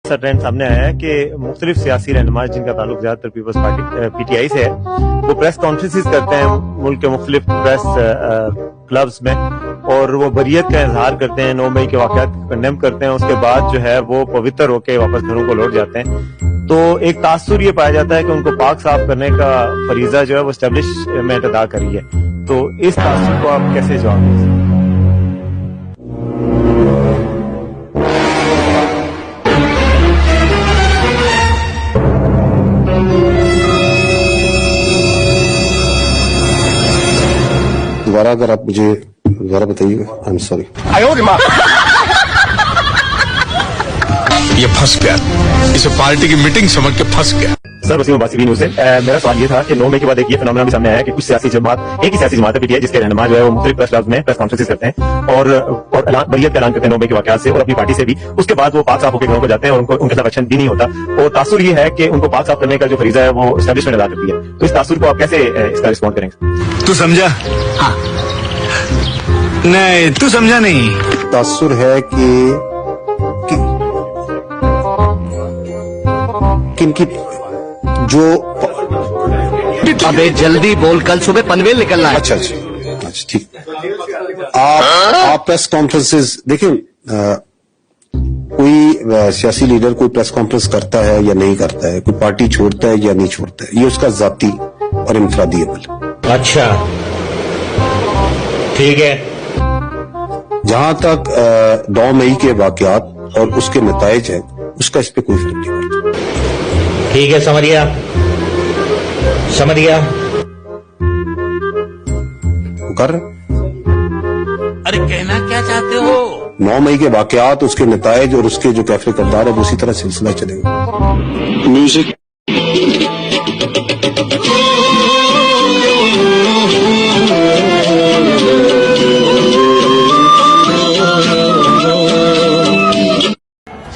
ऐसा ट्रेंड सामने आया है कि मुख्तलिफ सियासी रहनुमा जिनका ताल्लुक ज्यादातर पीपल्स पार्टी PTI से है, वो प्रेस कॉन्फ्रेंसिस करते हैं मुल्क के मुख्तलिफ प्रेस क्लब्स में, और वो बरियत का इजहार करते हैं, 9 मई के वाक़यात को कंडेम करते हैं। उसके बाद जो है वो पवित्र होकर वापस घरों को लौट जाते हैं। तो एक तासुर ये पाया जाता है कि उनको पाक साफ करने का फरीजा जो है वो एस्टेब्लिशमेंट अदा करी है। तो इस तासुर को आप कैसे जवाब दें? दोबारा अगर आप मुझे दोबारा बताइएगा। I am sorry. ये फंस गया, इसे पार्टी की मीटिंग समझ के फंस गया। सर वसीम अब्बासी न्यूज़ से मेरा सवाल ये था कि 9 मई के बाद एक ये फिनोमेना भी सामने आया है कि कुछ सियासी जमात, एक ही सियासी जमात है PTI, जिसके रहनुमा जो है वो मुख्तलिफ प्रेस क्लब्स में प्रेस कॉन्फ्रेंसिस करते हैं और बरियत का ऐलान करते हैं 9 मई के वाक़यात से और अपनी पार्टी से भी। उसके बाद वो पाक साफ होकर घरों को जाते हैं और उनके साथ एक्शन भी नहीं होता। और तासुर ये है कि उनको पाक साफ करने का जो फरीजा है वो एस्टेब्लिशमेंट अदा करती है। तो इस तासुर को आप कैसे इसका रिस्पॉन्ड करेंगे? तू समझा? हाँ। नहीं, तू समझा नहीं। तासुर है कि किनकी जो अबे जल्दी बोल, कल सुबह पनवेल निकलना है। अच्छा ठीक। आप प्रेस कॉन्फ्रेंसेस देखें, कोई सियासी लीडर कोई प्रेस कॉन्फ्रेंस करता है या नहीं करता है, कोई पार्टी छोड़ता है या नहीं छोड़ता है, ये उसका जाती और इनफरादी अमल। अच्छा ठीक है। जहां तक 9 मई के वाकयात और उसके नताइज है, उसका इस पे कोई फर्क नहीं पड़ता। ठीक है, समझ गया। वो कर रहे। अरे कहना क्या चाहते हो? 9 मई के वाकयात, उसके नताइज और उसके जो कैफे करदार है, वो उसी तरह सिलसिला चलेगा। म्यूजिक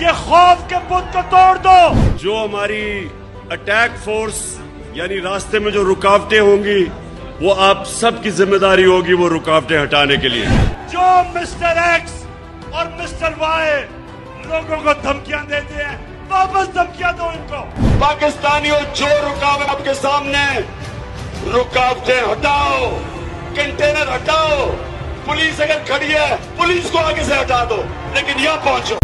ये खौफ के बुत को तोड़ दो। जो हमारी अटैक फोर्स यानी रास्ते में जो रुकावटें होंगी, वो आप सबकी जिम्मेदारी होगी वो रुकावटें हटाने के लिए। जो मिस्टर एक्स और मिस्टर वाई लोगों को धमकियां देते हैं, वापस धमकियां दो इनको। पाकिस्तानियों, जो रुकावट आपके सामने, रुकावटें हटाओ, कंटेनर हटाओ। पुलिस अगर खड़ी है, पुलिस को आगे से हटा दो, लेकिन यहाँ पहुंचो।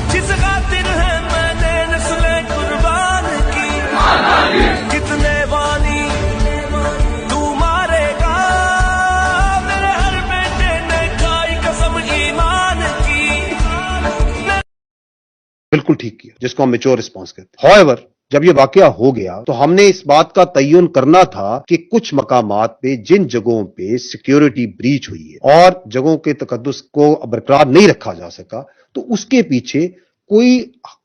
जिस खातिर है मैंने नस्लें कुर्बान की, कितने वाली तू मारेगा, मेरे हर बेटे ने खाई कसम ईमान की। बिल्कुल ठीक किया, जिसको हम मैच्योर रिस्पॉन्स कहते हैं। हाउएवर, जब ये वाकया हो गया तो हमने इस बात का तयन करना था कि कुछ मकामात पे, जिन जगहों पे सिक्योरिटी ब्रीच हुई है और जगहों के तकद्दुस को बरकरार नहीं रखा जा सका, तो उसके पीछे कोई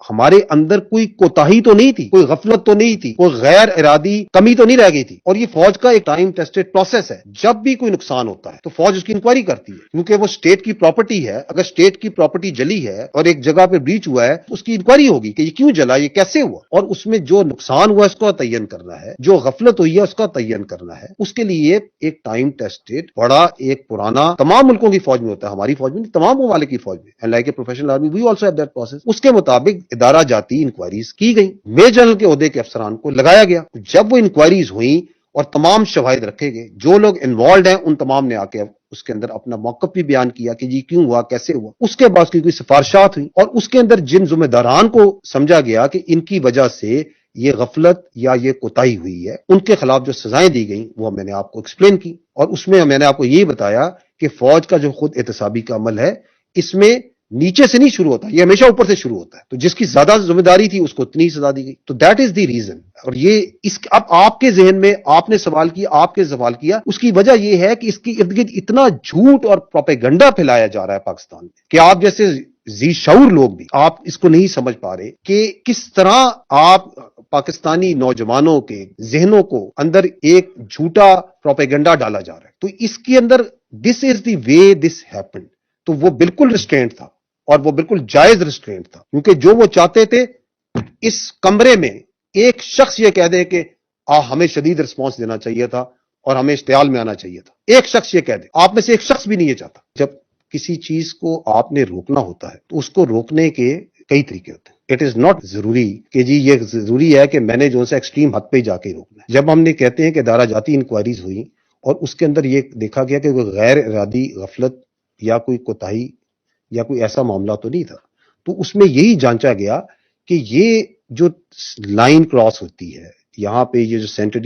हमारे अंदर कोई कोताही तो नहीं थी, कोई गफलत तो नहीं थी, कोई गैर इरादी कमी तो नहीं रह गई थी। और ये फौज का एक टाइम टेस्टेड प्रोसेस है। जब भी कोई नुकसान होता है तो फौज उसकी इंक्वायरी करती है, क्योंकि वो स्टेट की प्रॉपर्टी है। अगर स्टेट की प्रॉपर्टी जली है और एक जगह पे ब्रीच हुआ है, तो उसकी इंक्वायरी होगी कि ये क्यों जला, ये कैसे हुआ, और उसमें जो नुकसान हुआ उसका तयन करना है, जो गफलत हुई है उसका तयन करना है। उसके लिए एक टाइम टेस्टेड बड़ा एक पुराना, तमाम मुल्कों की फौज में होता है, हमारी फौज में नहीं, तमाम ममालिक की फौज में, like a professional army we also have that process. उसके मुताबिक इदारा जाती इंक्वायरीज की गई, मेजर जनरल के ओहदे के अफसरान को लगाया गया। जब वो इंक्वायरीज हुई और तमाम शवाहिद रखे गए, जो लोग इन्वॉल्व हैं उन तमाम ने आके उसके अंदर अपना मौक़िफ़ भी बयान किया कि जी क्यों हुआ, कैसे हुआ। उसके बाद की कोई सिफारिशात हुई और उसके अंदर जिन जिम्मेदारान को समझा गया कि इनकी वजह से ये गफलत या ये कोताही हुई है, उनके खिलाफ जो सजाएं दी गई वो मैंने आपको एक्सप्लेन की। और उसमें मैंने आपको यही बताया कि फौज का जो खुद एहतसाबी का अमल है, इसमें नीचे से नहीं शुरू होता, ये हमेशा ऊपर से शुरू होता है। तो जिसकी ज्यादा जिम्मेदारी थी उसको उतनी ही सजा दी गई। तो दैट इज द रीजन। और ये इस अब आपके जहन में आपने सवाल किया, आपके सवाल किया, उसकी वजह यह है कि इसके इर्द गिर्द इतना झूठ और प्रोपेगेंडा फैलाया जा रहा है पाकिस्तान में कि आप जैसे ذی شعور لوگ بھی آپ اس کو نہیں سمجھ پا رہے کہ کس طرح آپ پاکستانی نوجوانوں کے ذہنوں کو اندر ایک جھوٹا پروپیگنڈا ڈالا جا رہا ہے. تو اس کے اندر دس از دی وے دس ہیپنڈ. تو وہ بالکل ریسٹرینٹ تھا اور وہ بالکل جائز ریسٹرینٹ تھا, کیونکہ جو وہ چاہتے تھے اس کمرے میں ایک شخص یہ کہہ دے کہ ہمیں شدید رسپانس دینا چاہیے تھا اور ہمیں اشتعال میں آنا چاہیے تھا. ایک شخص یہ کہہ دے, آپ میں سے ایک شخص بھی نہیں یہ چاہتا. جب کسی چیز کو آپ نے روکنا ہوتا ہے تو اس کو روکنے کے کئی طریقے ہوتے ہیں. اٹ از ناٹ ضروری کہ جی یہ ضروری ہے کہ میں نے جو سا ایکسٹریم حد پہ جا کے روکنا ہے. جب ہم نے کہتے ہیں کہ دارا جاتی انکوائریز ہوئی اور اس کے اندر یہ دیکھا گیا کہ کوئی غیر ارادی غفلت یا کوئی کوتاہی یا کوئی ایسا معاملہ تو نہیں تھا, تو اس میں یہی جانچا گیا کہ یہ جو لائن کراس ہوتی ہے یہاں پہ, یہ جو سینٹری